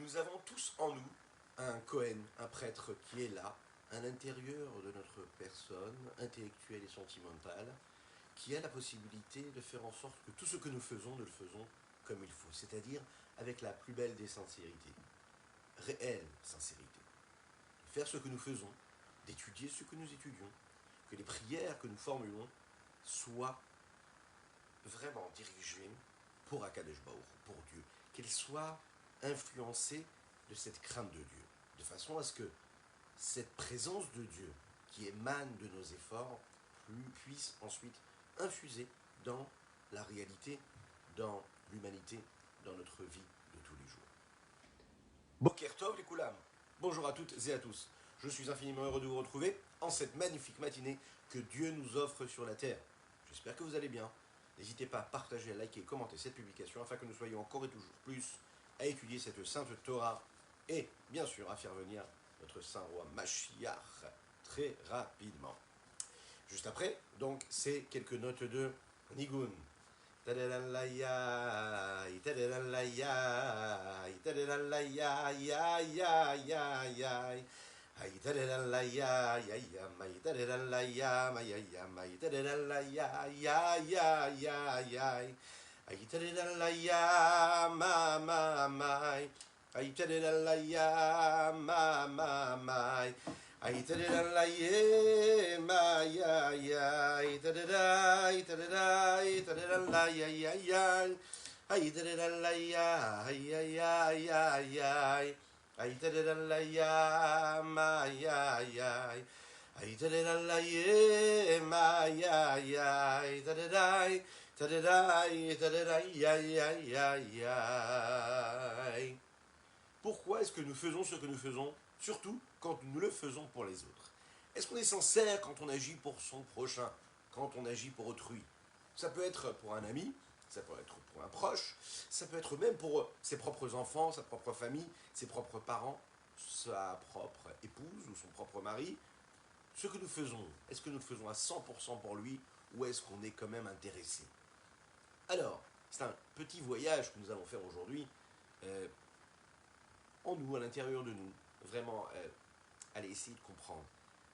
Nous avons tous en nous un Kohen, un prêtre qui est là, à l'intérieur de notre personne, intellectuelle et sentimentale, qui a la possibilité de faire en sorte que tout ce que nous faisons le faisons comme il faut, c'est-à-dire avec la plus belle des sincérités, réelle sincérité. De faire ce que nous faisons, d'étudier ce que nous étudions, que les prières que nous formulons soient vraiment dirigées pour Akadosh Baruch Hu, pour Dieu, qu'elles soient influencées de cette crainte de Dieu, de façon à ce que cette présence de Dieu qui émane de nos efforts puisse ensuite infuser dans la réalité, dans l'humanité, dans notre vie de tous les jours. Boker Tov les Koulam. Bonjour à toutes et à tous. Je suis infiniment heureux de vous retrouver en cette magnifique matinée que Dieu nous offre sur la terre. J'espère que vous allez bien. N'hésitez pas à partager, à liker et commenter cette publication afin que nous soyons encore et toujours plus à étudier cette sainte Torah et bien sûr à faire venir notre saint roi Mashiach très rapidement. Juste après, donc, c'est quelques notes de Nigun. Tadalalayai, tadalalayai, tadalalayai, ai, ai, ai, ai. Ai tadalalayai, ai, ai, tadalalayai, ai, ai, tadalalayai, ai, ai, ai, ai. Ai tadalalayai, ma, ma, mai. Ai tadalalayai, ma, ma, mai. Ay tadadalay, ma ya ya, ay tadaday, tadaday, tadadalay, ay ay ay, ay tadadalay, ay ay ay ay ay, ay tadadalay, ma ya ya, ay tadadalay, ma ya ya, ay tadaday, tadaday, tadaday, ay ay ay ay. Pourquoi est-ce que nous faisons ce que nous faisons, surtout quand nous le faisons pour les autres? Est-ce qu'on est sincère quand on agit pour son prochain, quand on agit pour autrui? Ça peut être pour un ami, ça peut être pour un proche, ça peut être même pour ses propres enfants, sa propre famille, ses propres parents, sa propre épouse ou son propre mari. Ce que nous faisons, est-ce que nous le faisons à 100% pour lui ou est-ce qu'on est quand même intéressé? Alors, c'est un petit voyage que nous allons faire aujourd'hui. En nous, à l'intérieur de nous, vraiment aller essayer de comprendre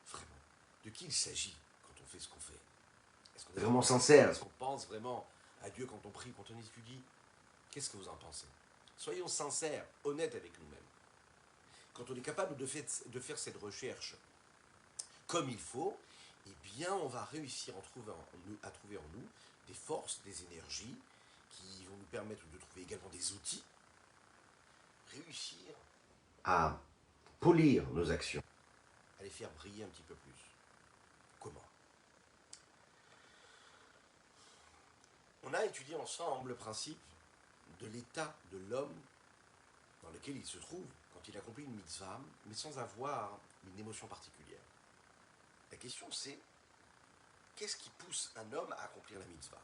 vraiment de qui il s'agit quand on fait ce qu'on fait. Est-ce qu'on est vraiment sincère? Est-ce qu'on pense vraiment à Dieu quand on prie, quand on étudie? Qu'est-ce que vous en pensez? Soyons sincères, honnêtes avec nous-mêmes. Quand on est capable de faire cette recherche comme il faut, eh bien on va réussir à trouver en nous des forces, des énergies qui vont nous permettre de trouver également des outils, réussir à polir nos actions, à les faire briller un petit peu plus. Comment? On a étudié ensemble le principe de l'état de l'homme dans lequel il se trouve quand il accomplit une mitzvah, mais sans avoir une émotion particulière. La question c'est, qu'est-ce qui pousse un homme à accomplir la mitzvah?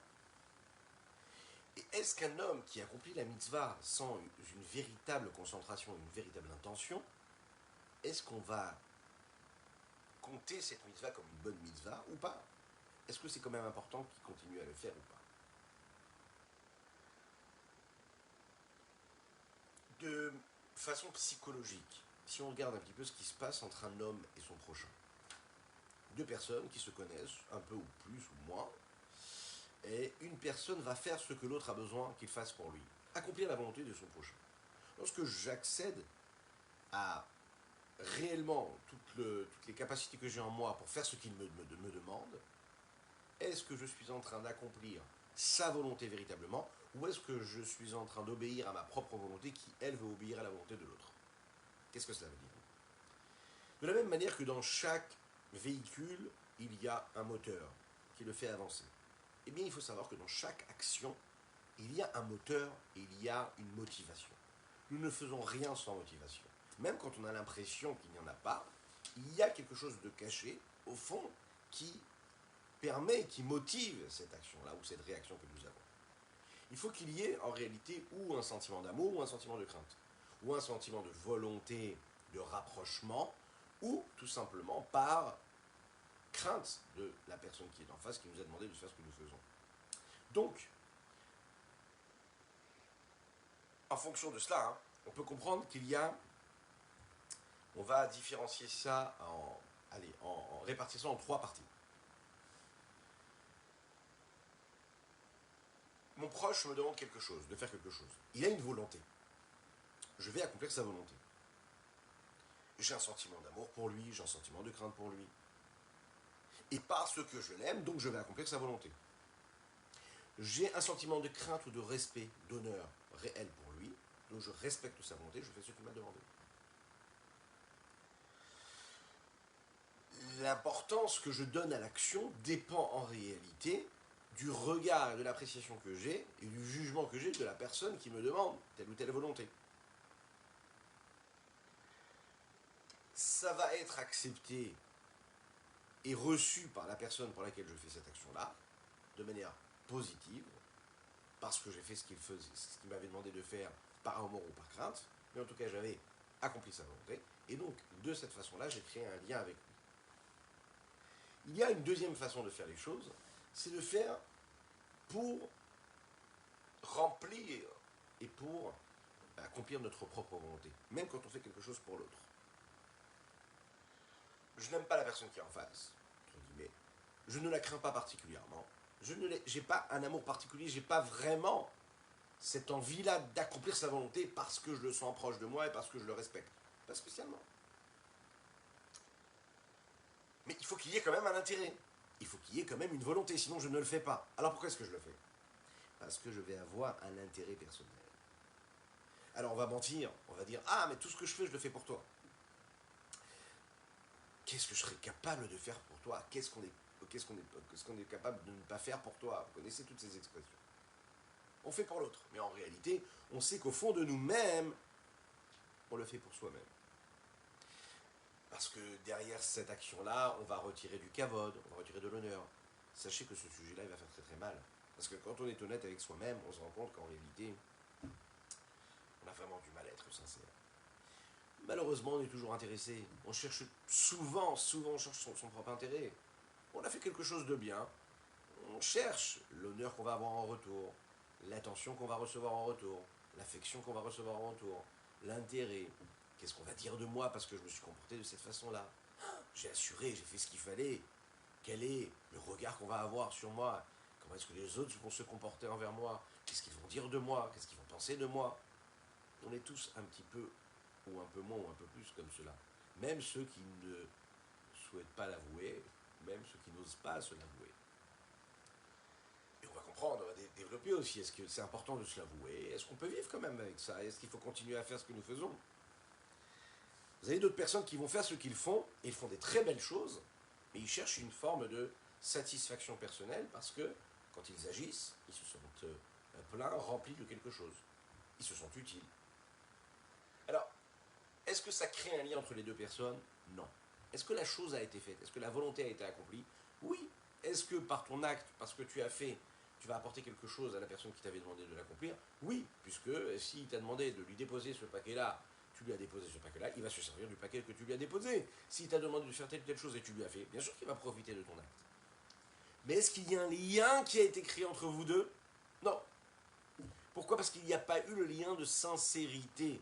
Et est-ce qu'un homme qui accomplit la mitzvah sans une véritable concentration, une véritable intention, est-ce qu'on va compter cette mitzvah comme une bonne mitzvah ou pas? Est-ce que c'est quand même important qu'il continue à le faire ou pas? De façon psychologique, si on regarde un petit peu ce qui se passe entre un homme et son prochain, deux personnes qui se connaissent, un peu ou plus ou moins, et une personne va faire ce que l'autre a besoin qu'il fasse pour lui, accomplir la volonté de son prochain. Lorsque j'accède à réellement toutes les capacités que j'ai en moi pour faire ce qu'il me demande, est-ce que je suis en train d'accomplir sa volonté véritablement, ou est-ce que je suis en train d'obéir à ma propre volonté qui, elle, veut obéir à la volonté de l'autre? Qu'est-ce que cela veut dire? De la même manière que dans chaque véhicule, il y a un moteur qui le fait avancer. Eh bien, il faut savoir que dans chaque action, il y a un moteur et il y a une motivation. Nous ne faisons rien sans motivation. Même quand on a l'impression qu'il n'y en a pas, il y a quelque chose de caché, au fond, qui permet, qui motive cette action-là, ou cette réaction que nous avons. Il faut qu'il y ait en réalité ou un sentiment d'amour, ou un sentiment de crainte, ou un sentiment de volonté, de rapprochement, ou tout simplement par crainte de la personne qui est en face, qui nous a demandé de faire ce que nous faisons. Donc, en fonction de cela, on peut comprendre qu'il y a, on va différencier ça en répartissant en 3 parties. Mon proche me demande quelque chose, de faire quelque chose. Il a une volonté. Je vais accomplir sa volonté. J'ai un sentiment d'amour pour lui, j'ai un sentiment de crainte pour lui. Et parce que je l'aime, donc je vais accomplir sa volonté. J'ai un sentiment de crainte ou de respect, d'honneur réel pour lui, donc je respecte sa volonté, je fais ce qu'il m'a demandé. L'importance que je donne à l'action dépend en réalité du regard et de l'appréciation que j'ai et du jugement que j'ai de la personne qui me demande telle ou telle volonté. Ça va être accepté et reçu par la personne pour laquelle je fais cette action-là, de manière positive, parce que j'ai fait ce qu'il m'avait demandé de faire par amour ou par crainte, mais en tout cas j'avais accompli sa volonté, et donc de cette façon-là j'ai créé un lien avec lui. Il y a une deuxième façon de faire les choses, c'est de faire pour remplir et pour accomplir notre propre volonté, même quand on fait quelque chose pour l'autre. Je n'aime pas la personne qui est en face, entre guillemets. Je ne la crains pas particulièrement. Je n'ai pas un amour particulier, j'ai pas vraiment cette envie-là d'accomplir sa volonté parce que je le sens proche de moi et parce que je le respecte. Pas spécialement. Mais il faut qu'il y ait quand même un intérêt. Il faut qu'il y ait quand même une volonté, sinon je ne le fais pas. Alors pourquoi est-ce que je le fais? Parce que je vais avoir un intérêt personnel. Alors on va mentir, on va dire, ah mais tout ce que je fais, je le fais pour toi. Qu'est-ce que je serais capable de faire pour toi? Qu'est-ce qu'on est capable de ne pas faire pour toi? Vous connaissez toutes ces expressions. On fait pour l'autre, mais en réalité, on sait qu'au fond de nous-mêmes, on le fait pour soi-même. Parce que derrière cette action-là, on va retirer du kavod, on va retirer de l'honneur. Sachez que ce sujet-là, il va faire très très mal. Parce que quand on est honnête avec soi-même, on se rend compte qu'en réalité, on a vraiment du mal à être sincère. Malheureusement, on est toujours intéressé. On cherche souvent on cherche son propre intérêt. On a fait quelque chose de bien. On cherche l'honneur qu'on va avoir en retour, l'attention qu'on va recevoir en retour, l'affection qu'on va recevoir en retour, l'intérêt. Qu'est-ce qu'on va dire de moi parce que je me suis comporté de cette façon-là? J'ai assuré, j'ai fait ce qu'il fallait. Quel est le regard qu'on va avoir sur moi? Comment est-ce que les autres vont se comporter envers moi? Qu'est-ce qu'ils vont dire de moi? Qu'est-ce qu'ils vont penser de moi? On est tous un petit peu, ou un peu moins, ou un peu plus comme cela. Même ceux qui ne souhaitent pas l'avouer, même ceux qui n'osent pas se l'avouer. Et on va comprendre, on va développer aussi. Est-ce que c'est important de se l'avouer? Est-ce qu'on peut vivre quand même avec ça? Est-ce qu'il faut continuer à faire ce que nous faisons? Vous avez d'autres personnes qui vont faire ce qu'ils font, et ils font des très belles choses, mais ils cherchent une forme de satisfaction personnelle parce que, quand ils agissent, ils se sentent pleins, remplis de quelque chose. Ils se sentent utiles. Alors, est-ce que ça crée un lien entre les deux personnes? Non. Est-ce que la chose a été faite? Est-ce que la volonté a été accomplie? Oui. Est-ce que par ton acte, parce que tu as fait, tu vas apporter quelque chose à la personne qui t'avait demandé de l'accomplir? Oui, puisque s'il t'a demandé de lui déposer ce paquet-là, tu lui as déposé ce paquet-là, il va se servir du paquet que tu lui as déposé. S'il t'a demandé de faire telle ou telle chose et tu lui as fait, bien sûr qu'il va profiter de ton acte. Mais est-ce qu'il y a un lien qui a été créé entre vous deux? Non. Pourquoi? Parce qu'il n'y a pas eu le lien de sincérité,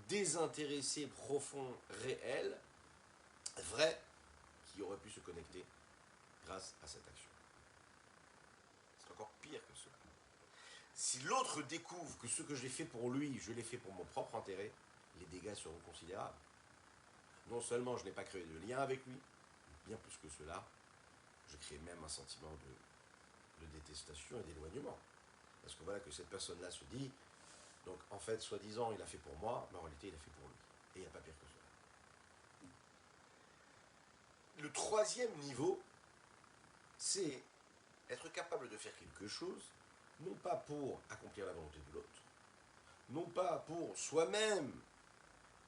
désintéressé, profond, réel, vrai, qui aurait pu se connecter grâce à cette action. C'est encore pire que cela. Si l'autre découvre que ce que j'ai fait pour lui, je l'ai fait pour mon propre intérêt, les dégâts seront considérables. Non seulement je n'ai pas créé de lien avec lui, bien plus que cela, je crée même un sentiment de détestation et d'éloignement. Parce que voilà que cette personne-là se dit, donc en fait, soi-disant, il a fait pour moi, mais en réalité, il a fait pour lui. Et il n'y a pas pire que cela. Le troisième niveau, c'est être capable de faire quelque chose, non pas pour accomplir la volonté de l'autre, non pas pour soi-même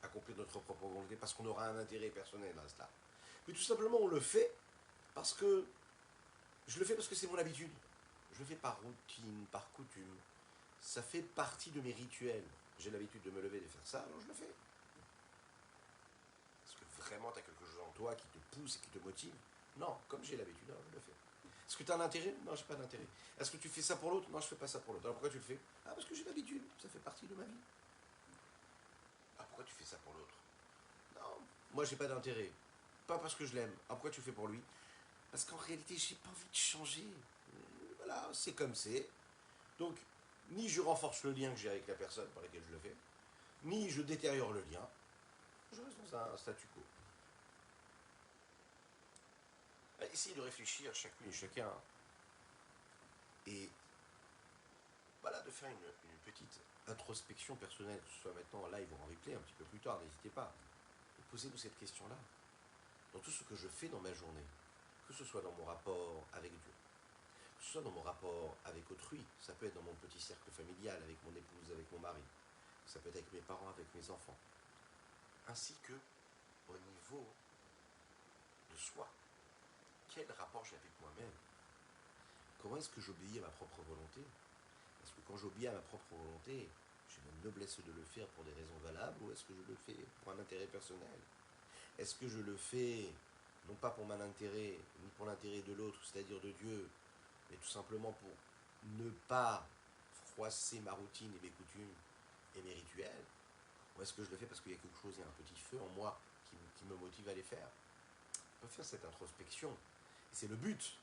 accomplir notre propre volonté, parce qu'on aura un intérêt personnel à cela, mais tout simplement on le fait parce que je le fais parce que c'est mon habitude. Je le fais par routine, par coutume. Ça fait partie de mes rituels. J'ai l'habitude de me lever et de faire ça, alors je le fais. Est-ce que vraiment tu as quelque chose en toi qui te pousse et qui te motive? Non, comme j'ai l'habitude, alors je le fais. Est-ce que tu as un intérêt? Non, j'ai pas d'intérêt. Est-ce que tu fais ça pour l'autre? Non, je fais pas ça pour l'autre. Alors pourquoi tu le fais? Ah, parce que j'ai l'habitude, ça fait partie de ma vie. ça pour l'autre. Non, moi j'ai pas d'intérêt. Pas parce que je l'aime. Ah, pourquoi tu le fais pour lui? Parce qu'en réalité, j'ai pas envie de changer. Voilà, c'est comme c'est. Donc, ni je renforce le lien que j'ai avec la personne par laquelle je le fais, ni je détériore le lien. Je reste dans un statu quo. Essayez de réfléchir chacune et chacun et voilà, de faire une petite introspection personnelle, que ce soit maintenant en live ou en replay, un petit peu plus tard, n'hésitez pas. Et posez-vous cette question-là. Dans tout ce que je fais dans ma journée, que ce soit dans mon rapport avec Dieu, que ce soit dans mon rapport avec autrui, ça peut être dans mon petit cercle familial, avec mon épouse, avec mon mari, ça peut être avec mes parents, avec mes enfants, ainsi que au niveau de soi. Quel rapport j'ai avec moi-même? Comment est-ce que j'obéis à ma propre volonté? Est-ce que quand j'obéis à ma propre volonté, j'ai la noblesse de le faire pour des raisons valables ou est-ce que je le fais pour un intérêt personnel? Est-ce que je le fais non pas pour mon intérêt, ni pour l'intérêt de l'autre, c'est-à-dire de Dieu, mais tout simplement pour ne pas froisser ma routine et mes coutumes et mes rituels? Ou est-ce que je le fais parce qu'il y a quelque chose, il y a un petit feu en moi qui me motive à les faire? On peut faire cette introspection. Et c'est le but,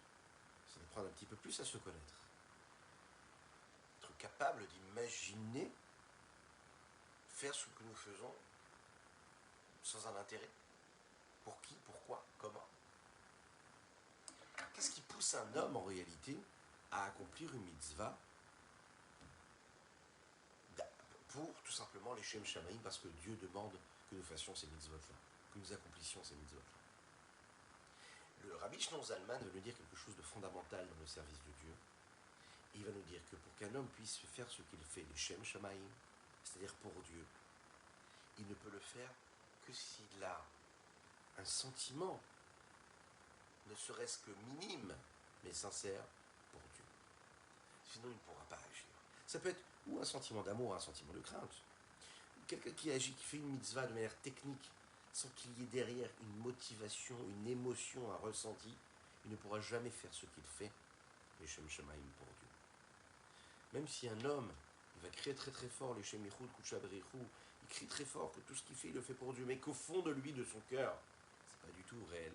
c'est d'apprendre un petit peu plus à se connaître. Être capable d'imaginer faire ce que nous faisons sans un intérêt. Pour qui, pourquoi, comment? Qu'est-ce qui pousse un homme en réalité à accomplir une mitzvah pour tout simplement les Shem Shamaim, parce que Dieu demande que nous fassions ces mitzvot-là, que nous accomplissions ces mitzvot-là. Le Rabbi Shneur Zalman veut nous dire quelque chose de fondamental dans le service de Dieu. Il va nous dire que pour qu'un homme puisse faire ce qu'il fait, les Shem Shamaim, c'est-à-dire pour Dieu, il ne peut le faire que s'il a un sentiment, ne serait-ce que minime, mais sincère, pour Dieu. Sinon, il ne pourra pas agir. Ça peut être ou un sentiment d'amour, un sentiment de crainte. Quelqu'un qui agit, qui fait une mitzvah de manière technique, sans qu'il y ait derrière une motivation, une émotion, un ressenti, il ne pourra jamais faire ce qu'il fait, les Shem Shamaim pour Dieu. Même si un homme, il va crier très très fort, les Shem Yichud, Kudsha Berichou, il crie très fort que tout ce qu'il fait, il le fait pour Dieu, mais qu'au fond de lui, de son cœur, c'est pas du tout réel.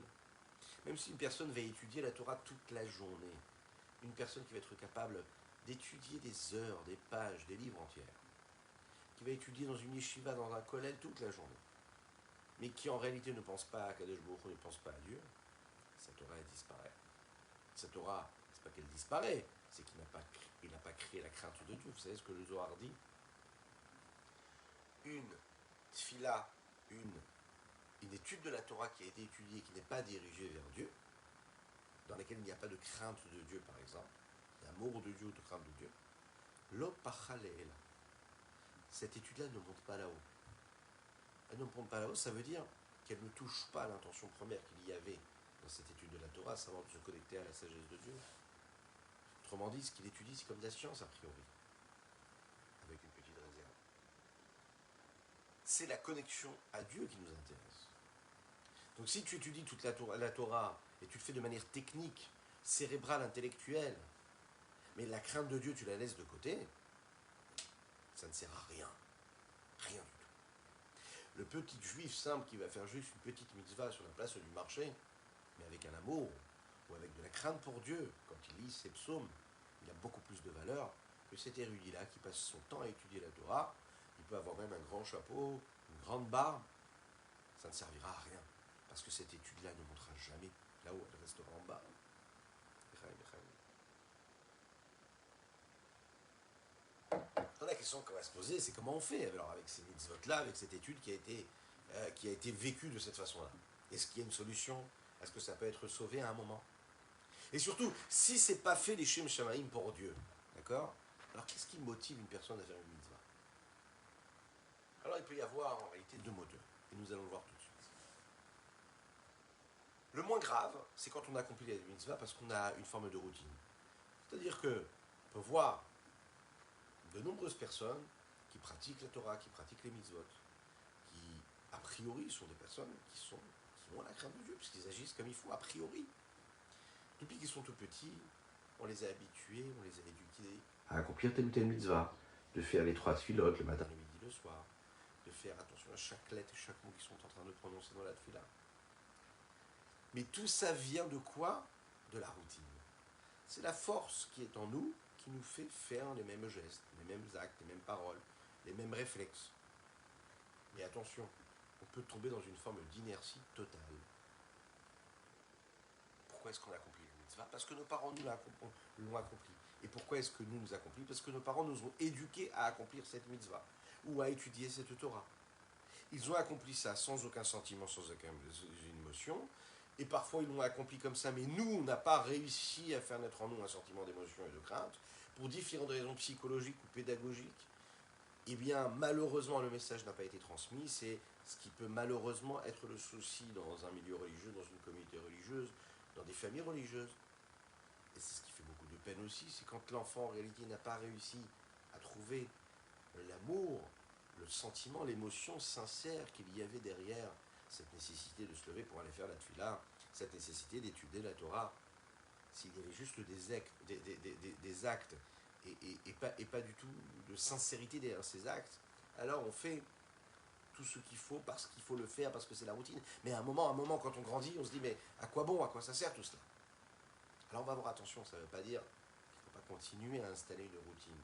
Même si une personne va étudier la Torah toute la journée, une personne qui va être capable d'étudier des heures, des pages, des livres entiers, qui va étudier dans une yeshiva, dans un kollel toute la journée, mais qui en réalité ne pense pas à Kadosh Baruch Hu, ne pense pas à Dieu, sa Torah elle disparaît. Sa Torah, c'est pas qu'elle disparaît, c'est qu'il n'a pas créé la crainte de Dieu. Vous savez ce que le Zohar dit? Une tfila, une étude de la Torah qui a été étudiée, qui n'est pas dirigée vers Dieu, dans laquelle il n'y a pas de crainte de Dieu, par exemple, d'amour de Dieu ou de crainte de Dieu, lo pachaleela. Cette étude-là ne monte pas là-haut. Elle ne monte pas là-haut, ça veut dire qu'elle ne touche pas l'intention première qu'il y avait dans cette étude de la Torah, à savoir de se connecter à la sagesse de Dieu. Autrement dit, ce qu'il étudie, c'est comme de la science, a priori, avec une petite réserve. C'est la connexion à Dieu qui nous intéresse. Donc si tu étudies toute la Torah et tu le fais de manière technique, cérébrale, intellectuelle, mais la crainte de Dieu, tu la laisses de côté, ça ne sert à rien. Rien du tout. Le petit juif simple qui va faire juste une petite mitzvah sur la place du marché, mais avec un amour, ou avec de la crainte pour Dieu, quand il lit ses psaumes, il a beaucoup plus de valeur que cet érudit-là qui passe son temps à étudier la Torah. Il peut avoir même un grand chapeau, une grande barbe, ça ne servira à rien, parce que cette étude-là ne montera jamais là-haut, elle restera en bas. La question qu'on va se poser, c'est comment on fait alors avec ces mitzvot-là, avec cette étude qui a été vécue de cette façon-là. Est-ce qu'il y a une solution? Est-ce que ça peut être sauvé à un moment? Et surtout, si c'est pas fait les Shem Shamaim pour Dieu, d'accord? Alors qu'est-ce qui motive une personne à faire une mitzvah? Alors il peut y avoir en réalité deux moteurs, et nous allons le voir tout de suite. Le moins grave, c'est quand on accomplit la mitzvah parce qu'on a une forme de routine. C'est-à-dire que on peut voir de nombreuses personnes qui pratiquent la Torah, qui pratiquent les mitzvot, qui a priori sont des personnes qui ont la crainte de Dieu, puisqu'ils agissent comme il faut, a priori. Depuis qu'ils sont tout petits, on les a habitués, on les a éduqués à accomplir telle ou telle mitzvah, de faire les 3 tfilotes le matin, le midi, le soir, de faire attention à chaque lettre et chaque mot qu'ils sont en train de prononcer dans la tefila. Mais tout ça vient de quoi? De la routine. C'est la force qui est en nous qui nous fait faire les mêmes gestes, les mêmes actes, les mêmes paroles, les mêmes réflexes. Mais attention, on peut tomber dans une forme d'inertie totale. Pourquoi est-ce qu'on accomplit la mitzvah? Parce que nos parents nous l'ont accompli. Et pourquoi est-ce que nous accomplis? Parce que nos parents nous ont éduqués à accomplir cette mitzvah ou à étudier cette Torah. Ils ont accompli ça sans aucun sentiment, sans aucune émotion. Et parfois ils l'ont accompli comme ça, mais nous, on n'a pas réussi à faire naître en nous un sentiment d'émotion et de crainte, pour différentes raisons psychologiques ou pédagogiques. Eh bien, malheureusement, le message n'a pas été transmis. C'est ce qui peut malheureusement être le souci dans un milieu religieux, dans une communauté religieuse, dans des familles religieuses. Et c'est ce qui fait beaucoup de peine aussi, c'est quand l'enfant en réalité n'a pas réussi à trouver l'amour, le sentiment, l'émotion sincère qu'il y avait derrière cette nécessité de se lever pour aller faire la tefila, cette nécessité d'étudier la Torah. S'il y avait juste des actes et pas du tout de sincérité derrière ces actes, alors on fait tout ce qu'il faut parce qu'il faut le faire, parce que c'est la routine. Mais à un moment, quand on grandit, on se dit, mais à quoi bon, à quoi ça sert tout cela? Alors on va avoir attention, ça ne veut pas dire qu'il ne faut pas continuer à installer une routine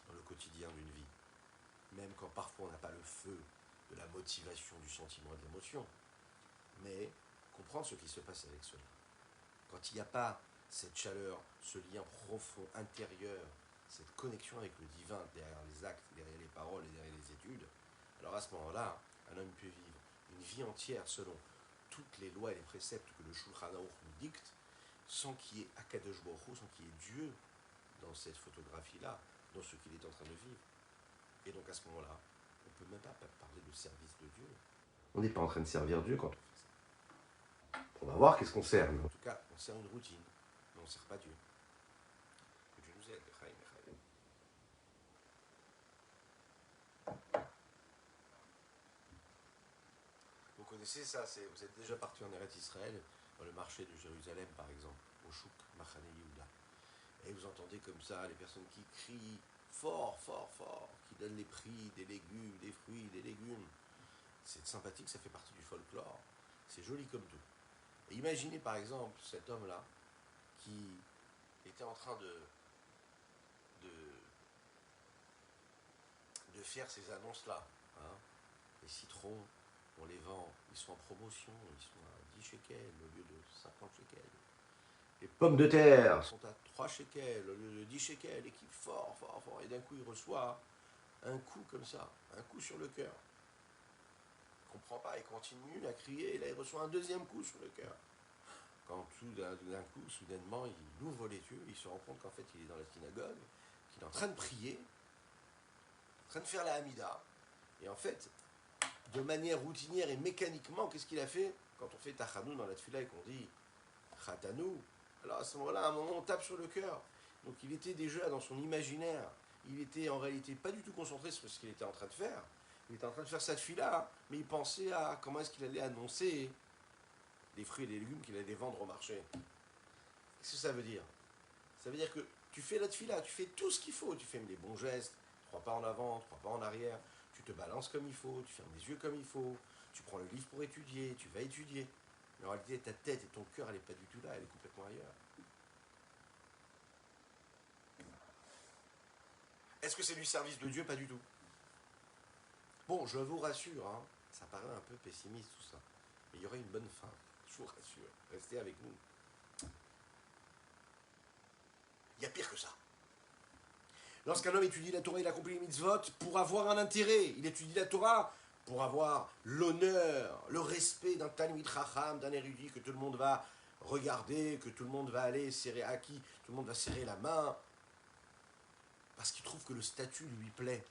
dans le quotidien d'une vie. Même quand parfois on n'a pas le feu de la motivation, du sentiment et de l'émotion. Mais comprendre ce qui se passe avec cela. Quand il n'y a pas cette chaleur, ce lien profond, intérieur, cette connexion avec le divin derrière les actes, derrière les paroles et derrière les études, alors à ce moment-là, un homme peut vivre une vie entière selon toutes les lois et les préceptes que le Shulchan Aruch nous dicte, sans qu'il y ait Akadosh Baruch Hu, sans qu'il y ait Dieu dans cette photographie-là, dans ce qu'il est en train de vivre. Et donc à ce moment-là, on ne peut même pas parler de service de Dieu. On n'est pas en train de servir Dieu quand on fait ça. On va voir qu'est-ce qu'on sert, mais en tout cas, on sert une routine, mais on ne sert pas Dieu. Que Dieu nous aide, Chaim. Vous connaissez ça, vous êtes déjà parti en Eretz Israël, dans le marché de Jérusalem par exemple, au Chouk Machane Yehuda. Et vous entendez comme ça les personnes qui crient fort, fort, fort, qui donnent les prix des légumes, des fruits, des légumes. C'est sympathique, ça fait partie du folklore. C'est joli comme tout. Et imaginez par exemple cet homme-là qui était en train de faire ces annonces-là. Hein. Les citrons, on les vend, ils sont en promotion, ils sont à 10 shekels au lieu de 50 shekels. Les pommes de terre sont à 3 shekels au lieu de 10 shekels et qui fort, fort, fort. Et d'un coup, il reçoit un coup comme ça, un coup sur le cœur. Il ne comprend pas, il continue à crier, et là, il reçoit un deuxième coup sur le cœur. Quand tout d'un coup, soudainement, il ouvre les yeux, il se rend compte qu'en fait, il est dans la synagogue, qu'il est en train de prier, en train de faire la Hamida. Et en fait, de manière routinière et mécaniquement, qu'est-ce qu'il a fait? Quand on fait Tachanou dans la Tfila et qu'on dit Chatanou, alors à ce moment-là, à un moment, on tape sur le cœur. Donc il était déjà dans son imaginaire, il était en réalité pas du tout concentré sur ce qu'il était en train de faire. Il était en train de faire sa Tfila, mais il pensait à comment est-ce qu'il allait annoncer les fruits et les légumes qu'il allait vendre au marché. Qu'est-ce que ça veut dire? Ça veut dire que tu fais la Tfila, tu fais tout ce qu'il faut, tu fais les bons gestes, 3 pas en avant, 3 pas en arrière, tu te balances comme il faut, tu fermes les yeux comme il faut, tu prends le livre pour étudier, tu vas étudier. Mais en réalité, ta tête et ton cœur, elle n'est pas du tout là, elle est complètement ailleurs. Est-ce que c'est du service de Dieu? Pas du tout. Bon, je vous rassure, hein, ça paraît un peu pessimiste tout ça, mais il y aura une bonne fin, je vous rassure. Restez avec nous. Il y a pire que ça. Lorsqu'un homme étudie la Torah, il accomplit les mitzvot pour avoir un intérêt. Il étudie la Torah pour avoir l'honneur, le respect d'un Talmid Chacham, d'un érudit que tout le monde va regarder, que tout le monde va aller serrer à qui, tout le monde va serrer la main, parce qu'il trouve que le statut lui plaît.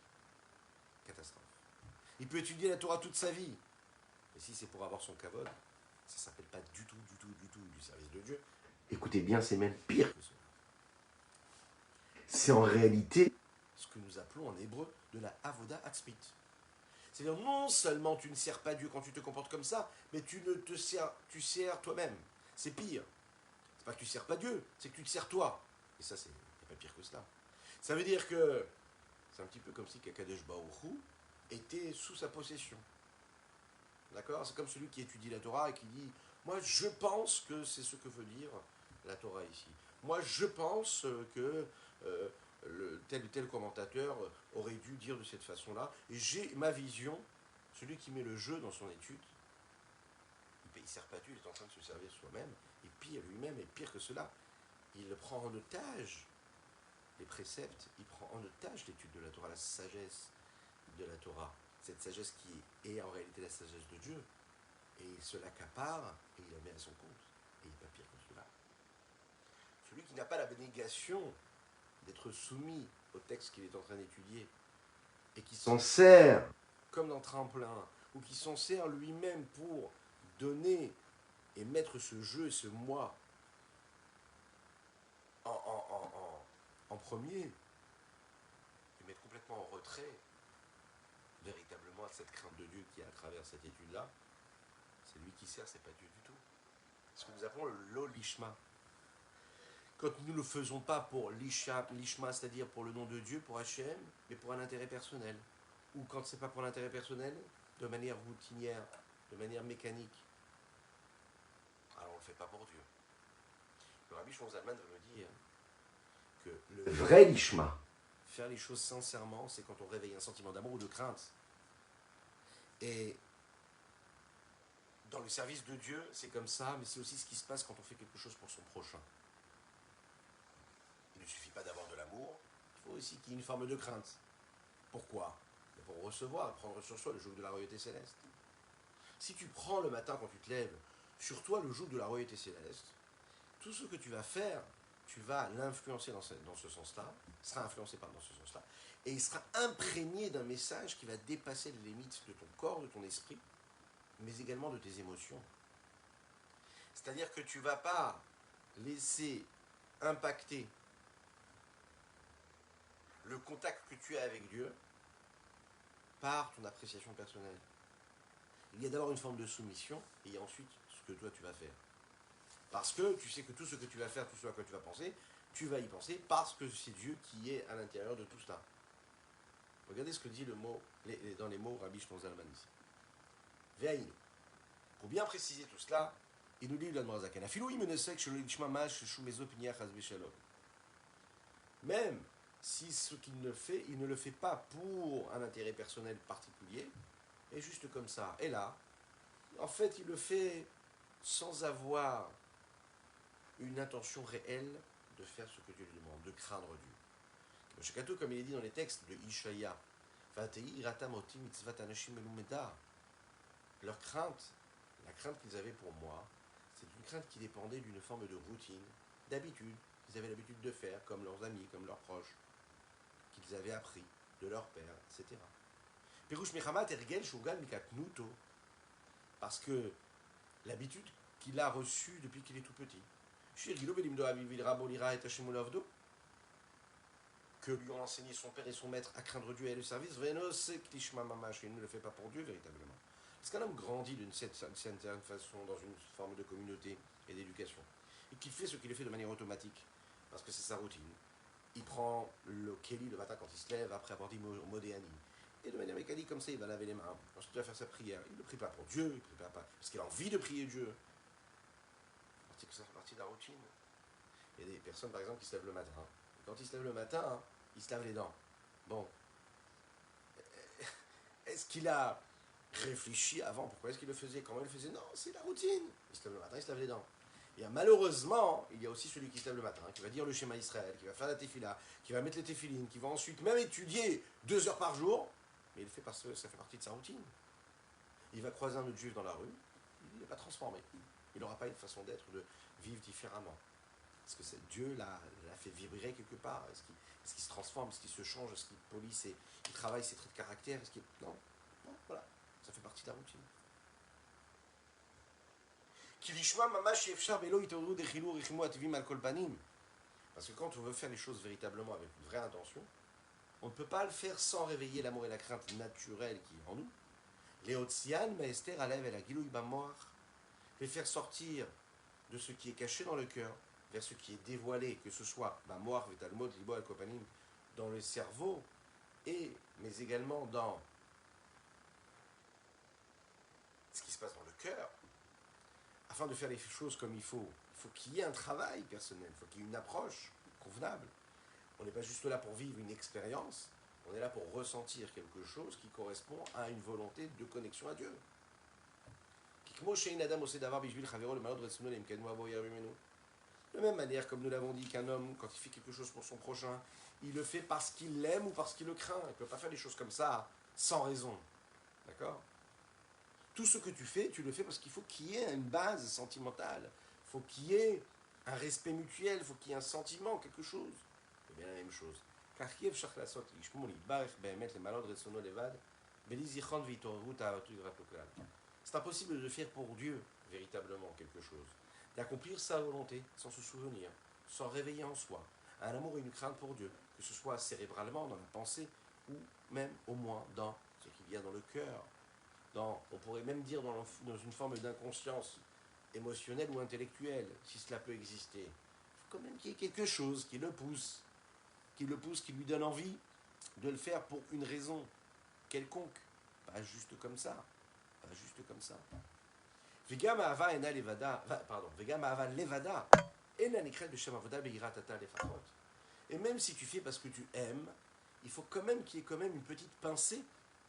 Catastrophe. Il peut étudier la Torah toute sa vie, mais si c'est pour avoir son kavod, ça ne s'appelle pas du tout du service de Dieu. Écoutez bien, c'est même pire que cela. C'est en réalité ce que nous appelons en hébreu de la avoda atzmit. C'est-à-dire non seulement tu ne sers pas Dieu quand tu te comportes comme ça, mais tu sers toi-même. C'est pire. C'est pas que tu ne sers pas Dieu, c'est que tu te sers toi. Et ça, c'est pas pire que cela. Ça veut dire que c'est un petit peu comme si Kakadosh Baruch Hu était sous sa possession. D'accord? C'est comme celui qui étudie la Torah et qui dit « Moi, je pense que c'est ce que veut dire la Torah ici. Moi, je pense que tel ou tel commentateur aurait dû dire de cette façon-là. Et j'ai ma vision. » Celui qui met le jeu dans son étude, il ne sert pas Dieu, il est en train de se servir soi-même. Et pire lui-même, et pire que cela, il prend en otage les préceptes, il prend en otage l'étude de la Torah, la sagesse de la Torah. Cette sagesse qui est en réalité la sagesse de Dieu. Et il se l'accapare et il la met à son compte. Et il n'est pas pire que cela. Celui qui n'a pas l'abnégation d'être soumis au texte qu'il est en train d'étudier et qui s'en sert comme d'un tremplin ou qui s'en sert lui-même pour donner et mettre ce jeu et ce moi en premier et mettre complètement en retrait véritablement à cette crainte de Dieu qui est à travers cette étude-là, c'est lui qui sert, c'est pas Dieu du tout. Ce que nous appelons le lo-lishma. Quand nous ne le faisons pas pour l'ishma, c'est-à-dire pour le nom de Dieu, pour Hachem, mais pour un intérêt personnel. Ou quand c'est pas pour l'intérêt personnel, de manière routinière, de manière mécanique. Alors on ne le fait pas pour Dieu. Le Rabbi Shlomo Zalman veut me dire que le vrai lishma, faire les choses sincèrement, c'est quand on réveille un sentiment d'amour ou de crainte. Et dans le service de Dieu, c'est comme ça, mais c'est aussi ce qui se passe quand on fait quelque chose pour son prochain. Il ne suffit pas d'avoir de l'amour, il faut aussi qu'il y ait une forme de crainte. Pourquoi? Pour recevoir, prendre sur soi le joug de la royauté céleste. Si tu prends le matin quand tu te lèves, sur toi le joug de la royauté céleste, tout ce que tu vas faire, tu vas l'influencer dans ce sens-là, sera influencé dans ce sens-là, et il sera imprégné d'un message qui va dépasser les limites de ton corps, de ton esprit, mais également de tes émotions. C'est-à-dire que tu ne vas pas laisser impacter le contact que tu as avec Dieu par ton appréciation personnelle. Il y a d'abord une forme de soumission, et il y a ensuite ce que toi tu vas faire. Parce que tu sais que tout ce que tu vas faire, tout ce à quoi tu vas penser, tu vas y penser parce que c'est Dieu qui est à l'intérieur de tout cela. Regardez ce que dit le mot, dans les mots Rabbi Shlomo Zalman ici. Ve'aïnu. Pour bien préciser tout cela, il nous dit l'Admor Zaken. Même si ce qu'il ne fait, il ne le fait pas pour un intérêt personnel particulier, et juste comme ça. Et là, en fait, il le fait sans avoir une intention réelle de faire ce que Dieu lui demande, de craindre Dieu. Shekato, comme il est dit dans les textes de Ishaya, leur crainte, la crainte qu'ils avaient pour moi, c'est une crainte qui dépendait d'une forme de routine, d'habitude, qu'ils avaient l'habitude de faire, comme leurs amis, comme leurs proches, qu'ils avaient appris de leur père, etc. Parce que l'habitude qu'il a reçue depuis qu'il est tout petit. Que lui ont enseigné son père et son maître à craindre Dieu et le service, il ne le fait pas pour Dieu véritablement. Parce qu'un homme grandit d'une certaine façon dans une forme de communauté et d'éducation, et qu'il fait ce qu'il fait de manière automatique, parce que c'est sa routine. Il prend le Kéli le matin quand il se lève, après avoir dit Modéani. Et de manière mécanique, comme ça, il va laver les mains. Ensuite, il va faire sa prière. Il ne prie pas pour Dieu, il ne prie pas parce qu'il a envie de prier Dieu. Parce que ça fait partie de la routine. Il y a des personnes, par exemple, qui se lèvent le matin. Et quand ils se lèvent le matin, ils se lavent les dents. Bon. Est-ce qu'il a réfléchi avant pourquoi est-ce qu'il le faisait, comment il le faisait? Non, c'est la routine. Il se lève le matin, il se lave les dents. Et malheureusement, il y a aussi celui qui se lève le matin, qui va dire le schéma Israël, qui va faire la tefila, qui va mettre les téfilines, qui va ensuite même étudier 2 heures par jour, mais il le fait parce que ça fait partie de sa routine. Il va croiser un autre juif dans la rue, il n'est pas transformé. Il n'aura pas une façon d'être, de vivre différemment. Est-ce que Dieu l'a fait vibrer quelque part? Est-ce qu'il se transforme? Est-ce qu'il se change? Est-ce qu'il polie il travaille ses traits de caractère? Non, voilà. Ça fait partie de la routine. Parce que quand on veut faire les choses véritablement avec une vraie intention, on ne peut pas le faire sans réveiller l'amour et la crainte naturelle qui est en nous. Les faire sortir de ce qui est caché dans le cœur vers ce qui est dévoilé, que ce soit dans le cerveau, mais également dans cœur, afin de faire les choses comme il faut qu'il y ait un travail personnel, il faut qu'il y ait une approche convenable. On n'est pas juste là pour vivre une expérience, on est là pour ressentir quelque chose qui correspond à une volonté de connexion à Dieu. De la même manière, comme nous l'avons dit, qu'un homme, quand il fait quelque chose pour son prochain, il le fait parce qu'il l'aime ou parce qu'il le craint. Il ne peut pas faire des choses comme ça sans raison. D'accord? Tout ce que tu fais, tu le fais parce qu'il faut qu'il y ait une base sentimentale. Il faut qu'il y ait un respect mutuel, il faut qu'il y ait un sentiment, quelque chose. C'est bien la même chose. C'est impossible de faire pour Dieu, véritablement, quelque chose. D'accomplir sa volonté sans se souvenir, sans réveiller en soi un amour et une crainte pour Dieu, que ce soit cérébralement, dans la pensée, ou même au moins dans ce qu'il y a dans le cœur. On pourrait même dire dans une forme d'inconscience émotionnelle ou intellectuelle, si cela peut exister. Il faut quand même qu'il y ait quelque chose qui le pousse, qui lui donne envie de le faire pour une raison quelconque, pas juste comme ça, pas juste comme ça. Vegam ahava ena levada, pardon, vegam ahava levada, ena nikret b'shem avoda be'irat ata lefachot. Et même si tu fais parce que tu aimes, il faut quand même qu'il y ait quand même une petite pincée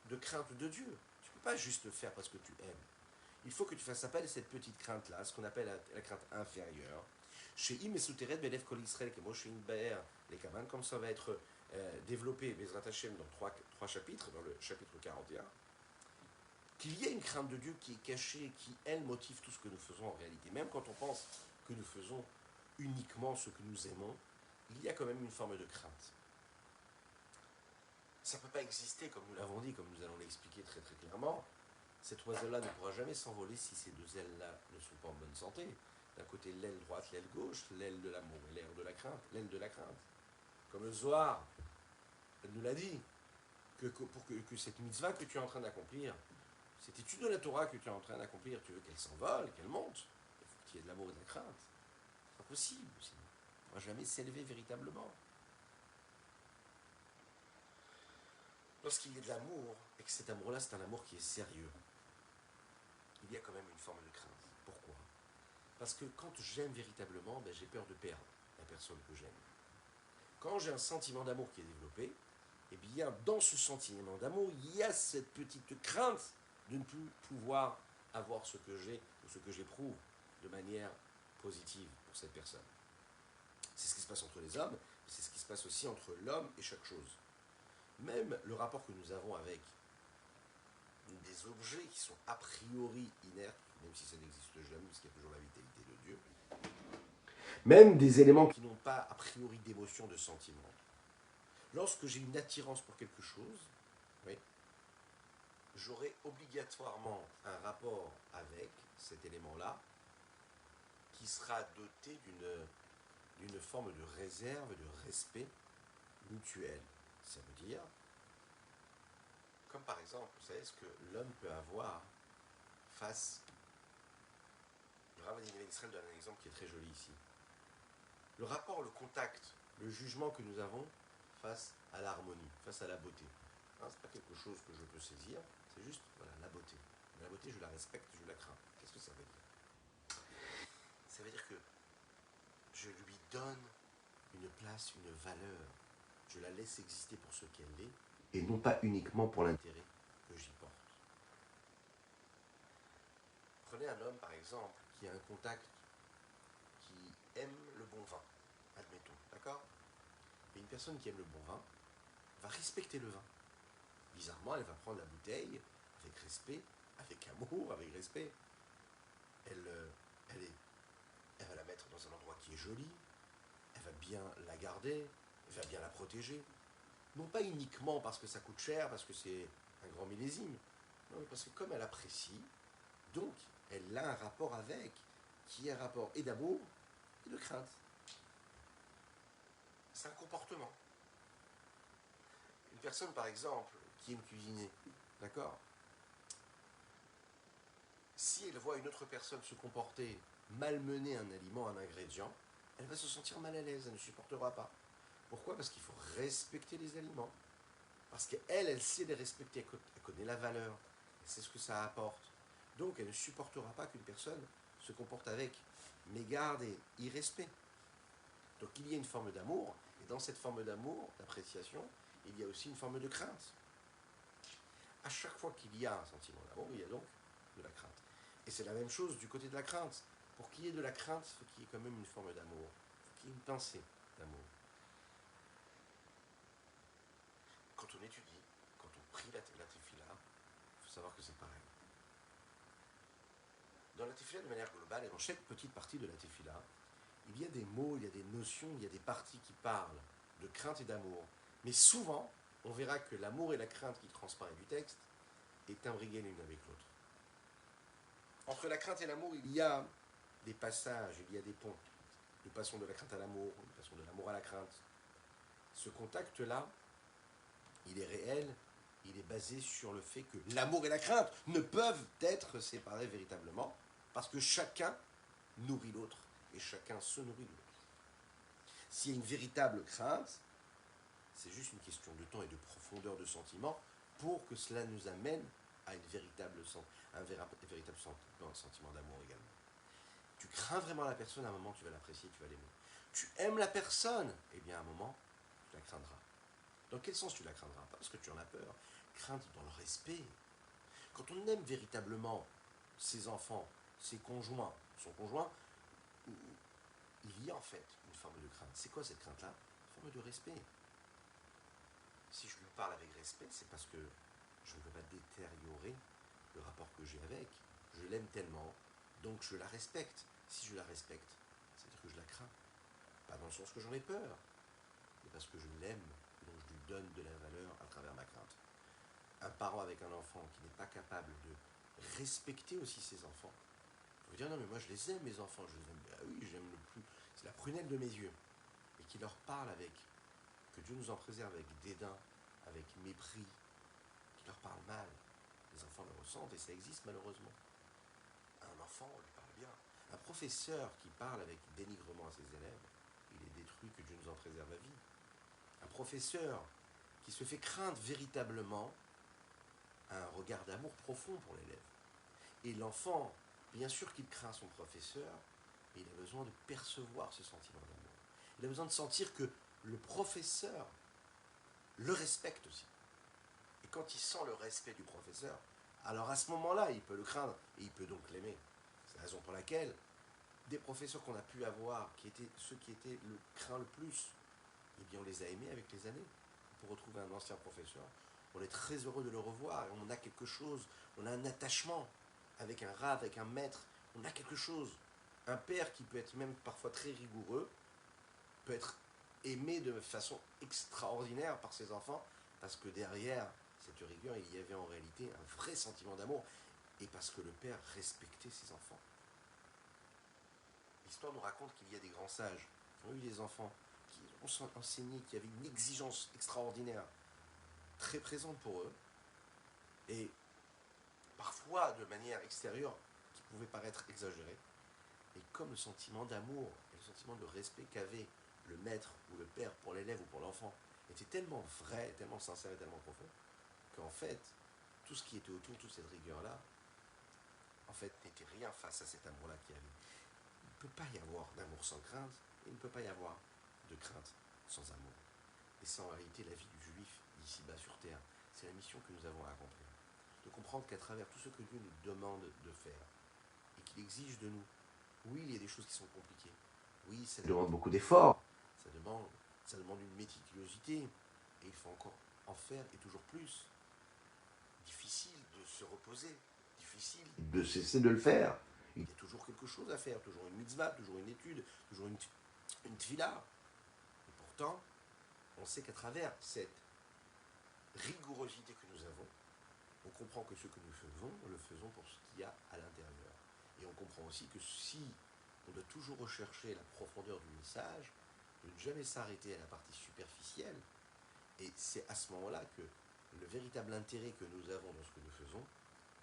de crainte de Dieu. Tu ne peux pas juste le faire parce que tu aimes. Il faut que tu fasses appel à cette petite crainte-là, ce qu'on appelle la crainte inférieure. Chez Im et Souteret, Belef Kol Israël, qui est Be'er, les Kaman, comme ça va être développé, Bezrat Hashem, dans trois chapitres, dans le chapitre 41, qu'il y ait une crainte de Dieu qui est cachée, qui, elle, motive tout ce que nous faisons en réalité. Même quand on pense que nous faisons uniquement ce que nous aimons, il y a quand même une forme de crainte. Ça ne peut pas exister, comme nous l'avons dit, comme nous allons l'expliquer très très clairement. Cet oiseau-là ne pourra jamais s'envoler si ces deux ailes-là ne sont pas en bonne santé. D'un côté, l'aile droite, l'aile gauche, l'aile de l'amour et l'aile de la crainte. Comme le Zohar nous l'a dit, que cette mitzvah que tu es en train d'accomplir, cette étude de la Torah que tu es en train d'accomplir, tu veux qu'elle s'envole, qu'elle monte. Il faut qu'il y ait de l'amour et de la crainte. C'est pas possible, sinon. On ne pourra jamais s'élever véritablement. Lorsqu'il y a de l'amour, et que cet amour-là, c'est un amour qui est sérieux, il y a quand même une forme de crainte. Pourquoi? Parce que quand j'aime véritablement, j'ai peur de perdre la personne que j'aime. Quand j'ai un sentiment d'amour qui est développé, eh bien, dans ce sentiment d'amour, il y a cette petite crainte de ne plus pouvoir avoir ce que j'ai ou ce que j'éprouve de manière positive pour cette personne. C'est ce qui se passe entre les hommes, mais c'est ce qui se passe aussi entre l'homme et chaque chose. Même le rapport que nous avons avec des objets qui sont a priori inertes, même si ça n'existe jamais, parce qu'il y a toujours la vitalité de Dieu, même des éléments qui n'ont pas a priori d'émotion, de sentiment. Lorsque j'ai une attirance pour quelque chose, oui, j'aurai obligatoirement un rapport avec cet élément-là qui sera doté d'une forme de réserve, de respect mutuel. Ça veut dire, comme par exemple, vous savez ce que l'homme peut avoir face. Le Rav Israël donne un exemple qui est très joli ici. Le rapport, le contact, le jugement que nous avons face à l'harmonie, face à la beauté. Ce n'est pas quelque chose que je peux saisir, c'est juste voilà, la beauté. Mais la beauté, je la respecte, je la crains. Qu'est-ce que ça veut dire? Ça veut dire que je lui donne une place, une valeur. Je la laisse exister pour ce qu'elle est, et non pas uniquement pour l'intérêt que j'y porte. Prenez un homme, par exemple, qui a un contact, qui aime le bon vin, admettons, d'accord? Et une personne qui aime le bon vin va respecter le vin. Bizarrement, elle va prendre la bouteille avec respect, avec amour, avec respect. Elle va la mettre dans un endroit qui est joli, elle va bien la garder, elle va bien la protéger. Non pas uniquement parce que ça coûte cher, parce que c'est un grand millésime, non, mais parce que comme elle apprécie, donc elle a un rapport avec, qui est un rapport et d'amour et de crainte. C'est un comportement. Une personne, par exemple, qui aime cuisiner, d'accord? Si elle voit une autre personne se comporter, malmener un aliment, un ingrédient, elle va se sentir mal à l'aise, elle ne supportera pas. Pourquoi? Parce qu'il faut respecter les aliments. Parce qu'elle, elle sait les respecter, elle connaît la valeur, elle sait ce que ça apporte. Donc elle ne supportera pas qu'une personne se comporte avec mégarde et irrespect. Donc il y a une forme d'amour, et dans cette forme d'amour, d'appréciation, il y a aussi une forme de crainte. À chaque fois qu'il y a un sentiment d'amour, il y a donc de la crainte. Et c'est la même chose du côté de la crainte. Pour qu'il y ait de la crainte, il faut qu'il y ait quand même une forme d'amour. Il faut qu'il y ait une pensée d'amour. Quand on étudie, quand on prie la tefila, il faut savoir que c'est pareil. Dans la tefila, de manière globale, et dans chaque petite partie de la tefila, il y a des mots, il y a des notions, il y a des parties qui parlent de crainte et d'amour. Mais souvent, on verra que l'amour et la crainte qui transparaît du texte est imbriquée l'une avec l'autre. Entre la crainte et l'amour, il y a des passages, il y a des ponts. Nous passons de la crainte à l'amour, nous passons de l'amour à la crainte. Ce contact-là, il est réel, il est basé sur le fait que l'amour et la crainte ne peuvent être séparés véritablement, parce que chacun nourrit l'autre, et chacun se nourrit de l'autre. S'il y a une véritable crainte, c'est juste une question de temps et de profondeur de sentiment pour que cela nous amène à un véritable sentiment d'amour également. Tu crains vraiment la personne, à un moment tu vas l'apprécier, tu vas l'aimer. Tu aimes la personne, eh bien à un moment tu la craindras. Dans quel sens tu la craindras? Pas parce que tu en as peur. Crainte dans le respect. Quand on aime véritablement ses enfants, ses conjoints, son conjoint, il y a en fait une forme de crainte. C'est quoi cette crainte-là? Une forme de respect. Si je lui parle avec respect, c'est parce que je ne veux pas détériorer le rapport que j'ai avec. Je l'aime tellement, donc je la respecte. Si je la respecte, c'est-à-dire que je la crains. Pas dans le sens que j'en ai peur, mais parce que je l'aime, donc je lui donne de la valeur à travers ma crainte. Un parent avec un enfant qui n'est pas capable de respecter aussi ses enfants, il va dire non mais moi je les aime mes enfants, je les aime, ah oui j'aime le plus, c'est la prunelle de mes yeux, et qui leur parle avec, que Dieu nous en préserve, avec dédain, avec mépris, qui leur parle mal, les enfants le ressentent et ça existe malheureusement. Un enfant, on lui parle bien. Un professeur qui parle avec dénigrement à ses élèves, il est détruit, que Dieu nous en préserve à vie. Un professeur qui se fait craindre véritablement a un regard d'amour profond pour l'élève. Et l'enfant, bien sûr qu'il craint son professeur, mais il a besoin de percevoir ce sentiment d'amour. Il a besoin de sentir que le professeur le respecte aussi. Et quand il sent le respect du professeur, alors à ce moment-là, il peut le craindre et il peut donc l'aimer. C'est la raison pour laquelle des professeurs qu'on a pu avoir, qui étaient ceux qui étaient le craint le plus, eh bien on les a aimés avec les années. Pour retrouver un ancien professeur, on est très heureux de le revoir et on a quelque chose, on a un attachement avec un rav, avec un maître, on a quelque chose. Un père qui peut être même parfois très rigoureux, peut être aimé de façon extraordinaire par ses enfants, parce que derrière cette rigueur, il y avait en réalité un vrai sentiment d'amour, et parce que le père respectait ses enfants. L'histoire nous raconte qu'il y a des grands sages qui ont eu des enfants, qui ont enseigné, qui avaient une exigence extraordinaire, très présente pour eux, et parfois de manière extérieure, qui pouvait paraître exagérée, et comme le sentiment d'amour et le sentiment de respect qu'avait le maître ou le père pour l'élève ou pour l'enfant était tellement vrai, tellement sincère et tellement profond, qu'en fait, tout ce qui était autour, toute cette rigueur-là, en fait, n'était rien face à cet amour-là qu'il y avait. Il ne peut pas y avoir d'amour sans crainte, et il ne peut pas y avoir de crainte sans amour. Et c'est en réalité la vie du juif ici-bas sur terre. C'est la mission que nous avons à accomplir. De comprendre qu'à travers tout ce que Dieu nous demande de faire, et qu'il exige de nous, oui, il y a des choses qui sont compliquées. Oui, ça demande beaucoup d'efforts. Ça demande une méticulosité. Et il faut encore en faire et toujours plus. Difficile de se reposer. Difficile de cesser de le faire. Il y a toujours quelque chose à faire. Toujours une mitzvah, toujours une étude, toujours une tefila. Et pourtant, on sait qu'à travers cette rigourosité que nous avons, on comprend que ce que nous faisons, nous le faisons pour ce qu'il y a à l'intérieur. Et on comprend aussi que si on doit toujours rechercher la profondeur du message, de ne jamais s'arrêter à la partie superficielle, et c'est à ce moment-là que le véritable intérêt que nous avons dans ce que nous faisons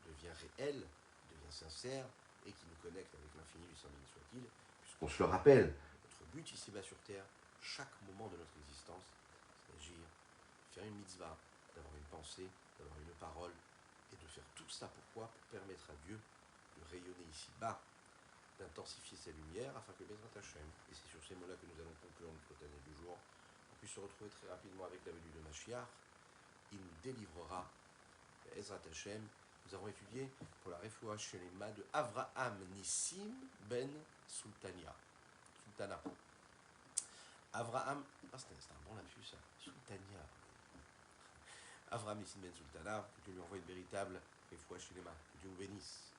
devient réel, devient sincère, et qui nous connecte avec l'infini du Saint béni soit-il, puisqu'on se le rappelle, notre but ici-bas sur Terre, chaque moment de notre existence, c'est d'agir, faire une mitzvah, d'avoir une pensée, d'avoir une parole, et de faire tout ça pourquoi? Pour permettre à Dieu de rayonner ici-bas, d'intensifier sa lumière, afin que Bezrat Hashem, et c'est sur ces mots-là que nous allons conclure notre année du jour, on puisse se retrouver très rapidement avec la venue de Mashiach. Il nous délivrera, Bezrat Hashem. Nous avons étudié pour la Refoua Shelema de Avraham Nissim ben Sultana. Avraham, c'est un bon lapsus ça, Sultania. Avraham Nissim ben Sultana, que Dieu lui envoie une véritable Refoua Shelema, que Dieu vous bénisse.